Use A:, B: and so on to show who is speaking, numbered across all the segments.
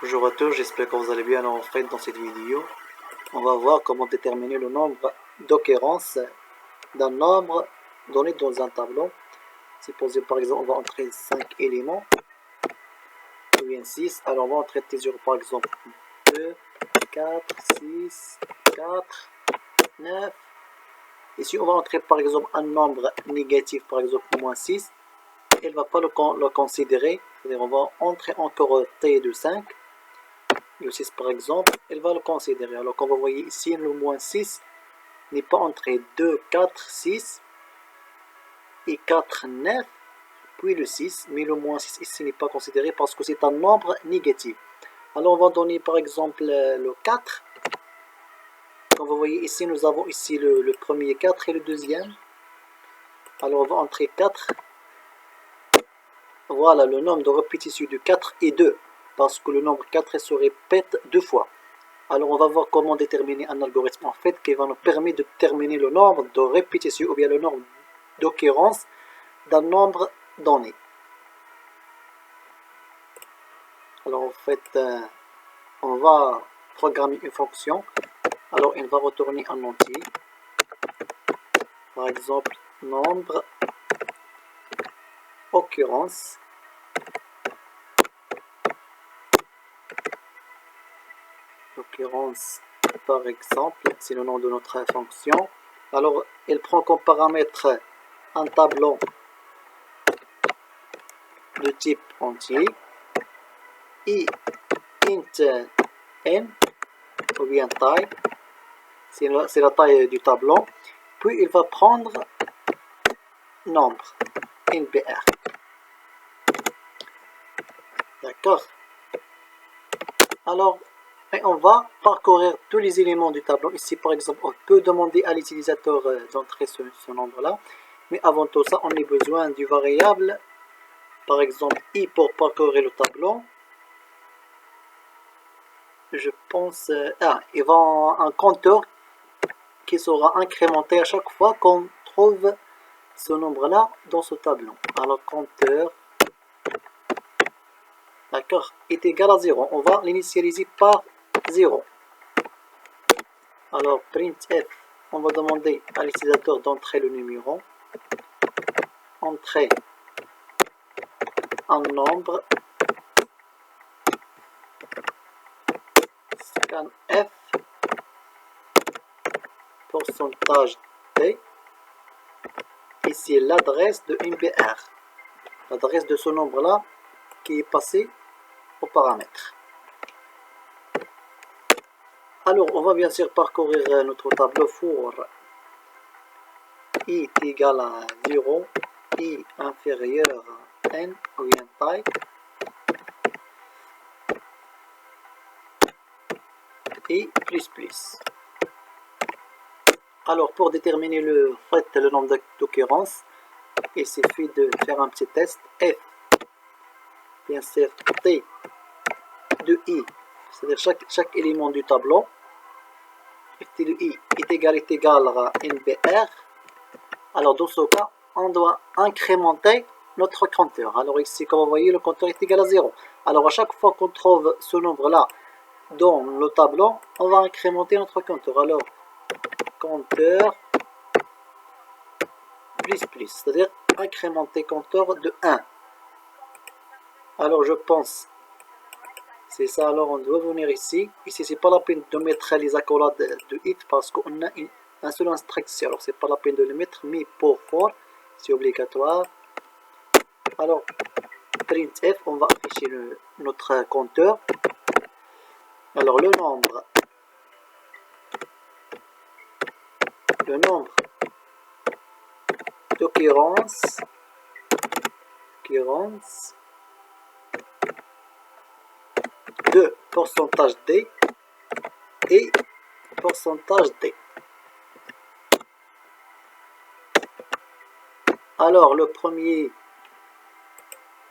A: Bonjour à tous, j'espère que vous allez bien. En fait, dans cette vidéo, on va voir comment déterminer le nombre d'occurrences d'un nombre donné dans un tableau. Supposons par exemple, on va entrer 5 éléments, ou bien 6. Alors on va entrer tes zéros par exemple 2, 4, 6, 4, 9. Et si on va entrer par exemple un nombre négatif, par exemple moins 6, elle ne va pas le considérer. C'est-à-dire on va entrer encore t de 5. Le 6 par exemple, elle va le considérer. Alors comme vous voyez ici, le moins 6 n'est pas entré 2, 4, 6 et 4, 9, puis le 6, mais le moins 6 ici n'est pas considéré parce que c'est un nombre négatif. Alors on va donner par exemple le 4. Comme vous voyez ici, nous avons ici le premier 4 et le deuxième. Alors on va entrer 4. Voilà le nombre de répétitions de 4 et 2, parce que le nombre 4 se répète deux fois. Alors on va voir comment déterminer un algorithme en fait qui va nous permettre de déterminer le nombre de répétitions ou bien le nombre d'occurrences d'un nombre donné. Alors en fait on va programmer une fonction. Alors elle va retourner un entier. Par exemple nombre occurrence. Occurrence par exemple, c'est le nom de notre fonction. Alors elle prend comme paramètre un tableau de type entier et int n ou bien taille, c'est la taille du tableau, puis il va prendre nombre NBR. D'accord. Alors on va parcourir tous les éléments du tableau. Ici par exemple on peut demander à l'utilisateur d'entrer ce nombre là, mais avant tout ça on a besoin du variable, par exemple i pour parcourir le tableau. Je pense il va un compteur qui sera incrémenté à chaque fois qu'on trouve ce nombre là dans ce tableau. Alors compteur, d'accord, est égal à 0. On va l'initialiser par 0. Alors printf, on va demander à l'utilisateur d'entrer le numéro, entrer un nombre, scanf, pourcentage d, ici l'adresse de MBR, l'adresse de ce nombre là qui est passé au paramètre. Alors on va bien sûr parcourir notre tableau for i est égal à 0, i inférieur à n ou bien taille, et plus. Alors pour déterminer le nombre d'occurrences, il suffit de faire un petit test. F, bien sûr t de i, c'est-à-dire chaque élément du tableau, f de i est égal à NBR. Alors dans ce cas, on doit incrémenter notre compteur. Alors ici, comme vous voyez, le compteur est égal à 0. Alors à chaque fois qu'on trouve ce nombre-là dans le tableau, on va incrémenter notre compteur. Alors compteur plus, c'est-à-dire incrémenter compteur de 1. Alors je pense, c'est ça. Alors on doit venir ici. Ici, c'est pas la peine de mettre les accolades de it parce qu'on a une seule instruction. Alors c'est pas la peine de les mettre, mais pour for, c'est obligatoire. Alors printf, on va afficher notre compteur. Alors le nombre d'occurrences de pourcentage d et pourcentage d. Alors le premier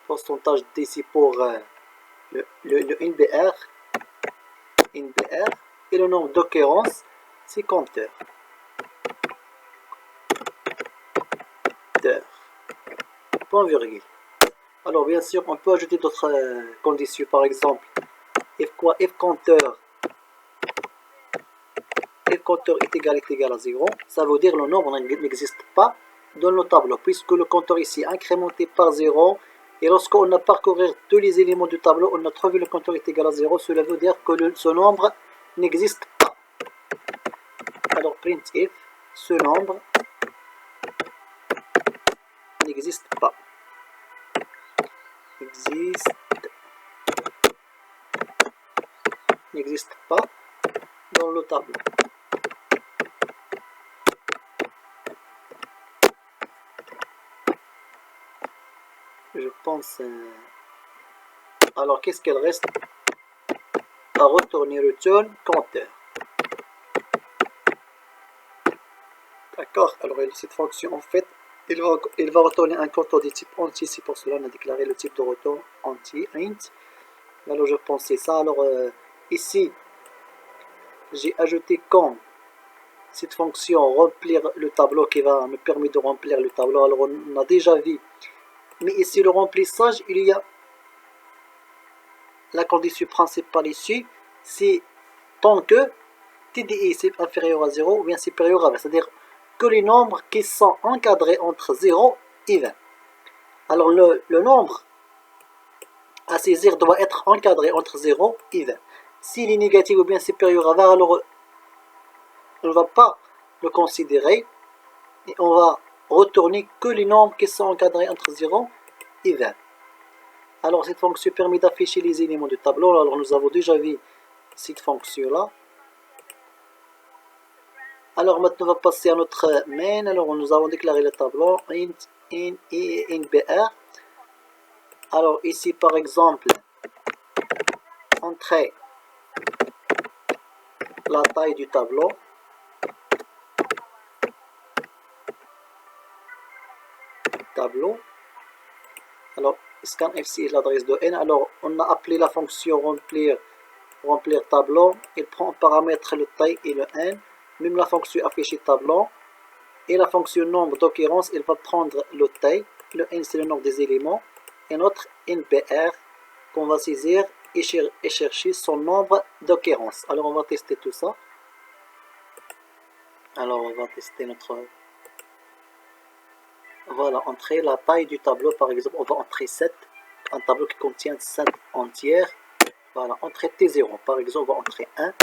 A: pourcentage d c'est pour le NBR, et le nombre d'occurrences c'est compteur. Point virgule. Alors bien sûr on peut ajouter d'autres conditions, par exemple if quoi? If compteur est égal à 0, ça veut dire le nombre n'existe pas dans le tableau, puisque le compteur ici est incrémenté par 0, et lorsqu'on a parcouru tous les éléments du tableau, on a trouvé le compteur est égal à 0, cela veut dire que ce nombre n'existe pas. Alors print if, ce nombre n'existe pas. N'existe pas dans le tableau. Je pense... Alors, qu'est-ce qu'elle reste à retourner? Return compteur. D'accord. Alors, cette fonction, en fait, il va retourner un compteur de type entier. C'est pour cela qu'on a déclaré le type de retour entier, int. Alors, je pensais ça. Alors, ici, j'ai ajouté quand cette fonction remplir le tableau qui va me permettre de remplir le tableau. Alors, on a déjà vu. Mais ici, le remplissage, il y a la condition principale ici, c'est tant que TDI c'est inférieur à 0 ou bien supérieur à 20, c'est-à-dire que les nombres qui sont encadrés entre 0 et 20. Alors le nombre à saisir doit être encadré entre 0 et 20. S'il est négatif ou bien supérieur à 20, alors on ne va pas le considérer et on va retourner que les nombres qui sont encadrés entre 0 et 20. Alors cette fonction permet d'afficher les éléments du tableau. Alors nous avons déjà vu cette fonction là. Alors maintenant on va passer à notre main. Alors nous avons déclaré le tableau int br. Alors ici par exemple entrer la taille du tableau. Alors scanfc est l'adresse de n. Alors on a appelé la fonction remplir tableau. Il prend en paramètre le taille et le n. Même la fonction afficher tableau. Et la fonction nombre d'occurrence, elle va prendre le taille. Le n c'est le nombre des éléments. Et notre nbr qu'on va saisir et chercher son nombre d'occurrence. Alors on va tester tout ça. Alors on va tester notre... Voilà, entrer la taille du tableau. Par exemple, on va entrer 7. Un tableau qui contient 7 entières. Voilà, entrer T0. Par exemple, on va entrer 1,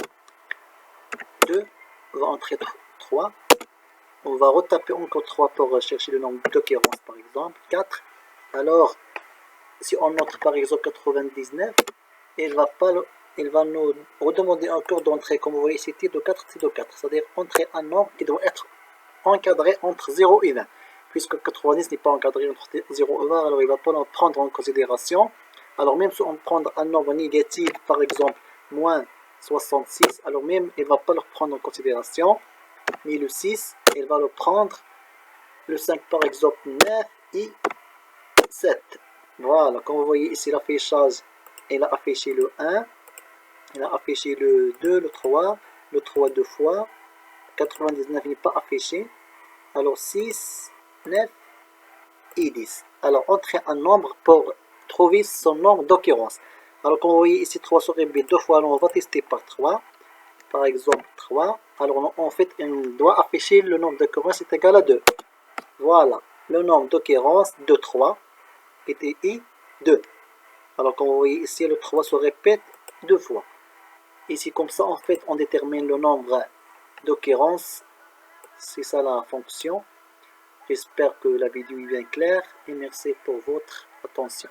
A: 2, on va entrer 3. On va retaper encore 3 pour chercher le nombre d'occurrences, par exemple, 4. Alors, si on entre par exemple 99, il va nous redemander encore d'entrer, comme vous voyez ici, T de 4, T de 4. C'est-à-dire entrer un nombre qui doit être encadré entre 0 et 20. Puisque 90 n'est pas encadré entre 0 et 20, alors il ne va pas le prendre en considération. Alors même si on prend un nombre négatif, par exemple, moins 66, alors même il ne va pas le prendre en considération. Mais le 6, il va le prendre. Le 5, par exemple, 9 et 7. Voilà, comme vous voyez ici, l'affichage, il a affiché le 1, il a affiché le 2, le 3 deux fois. 99 n'est pas affiché. Alors 6, 9 et 10. Alors, entrer un nombre pour trouver son nombre d'occurrences. Alors, comme vous voyez ici, 3 sur répété 2 fois, alors on va tester par 3. Par exemple, 3. Alors, en fait, on doit afficher le nombre d'occurrences est égal à 2. Voilà, le nombre d'occurrences de 3 était 2. Alors, comme vous voyez ici, le 3 se répète 2 fois. Ici, comme ça, en fait, on détermine le nombre d'occurrences. C'est ça la fonction. J'espère que la vidéo est bien claire et merci pour votre attention.